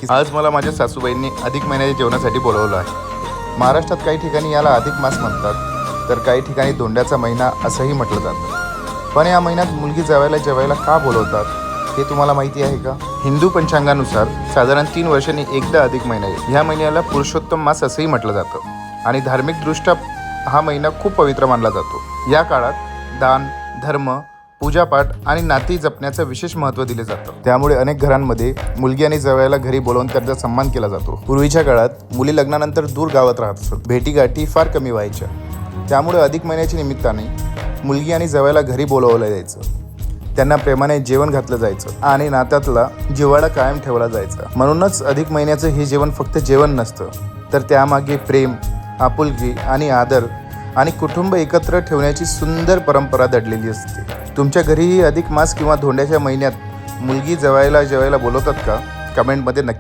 आज मला माझ्या सासूबाईंनी अधिक महिन्याच्या जेवणासाठी बोलवलं आहे। महाराष्ट्रात काही ठिकाणी याला अधिक मास म्हणतात, तर काही ठिकाणी धोंड्याचा महिना असंही म्हटलं जातं। पण या महिन्यात मुलगी जावयाला जेवायला का बोलवतात हे तुम्हाला माहिती आहे का? हिंदू पंचांगानुसार साधारण 3 वर्षांनी एकदा अधिक महिना येतो। ह्या महिन्याला पुरुषोत्तम मास असंही म्हटलं जातं आणि धार्मिकदृष्ट्या हा महिना खूप पवित्र मानला जातो। या काळात दान, धर्म, पूजापाठ आणि नाती जपण्याचं विशेष महत्त्व दिले जातं। त्यामुळे अनेक घरांमध्ये मुलगी आणि जावयाला घरी बोलावून त्यांचा सन्मान केला जातो। पूर्वीच्या काळात मुली लग्नानंतर दूर गावात राहत असत, भेटीगाठी फार कमी व्हायच्या। त्यामुळे अधिक महिन्याच्या निमित्ताने मुलगी आणि जावयाला घरी बोलवलं जायचं, त्यांना प्रेमाने जेवण घातलं जायचं आणि नात्यातला जिव्हाळा कायम ठेवला जायचा। म्हणूनच अधिक महिन्याचं हे जेवण फक्त जेवण नसतं, तर त्यामागे प्रेम, आपुलकी आणि आदर आणि कुटुंब एकत्र ठेवण्याची सुंदर परंपरा दडलेली असते। तुमच्या घरीही अधिक मास किंवा धोंड्याच्या महिन्यात मुलगी जावयाला जेवायला बोलवतात का? कमेंटमध्ये नक्की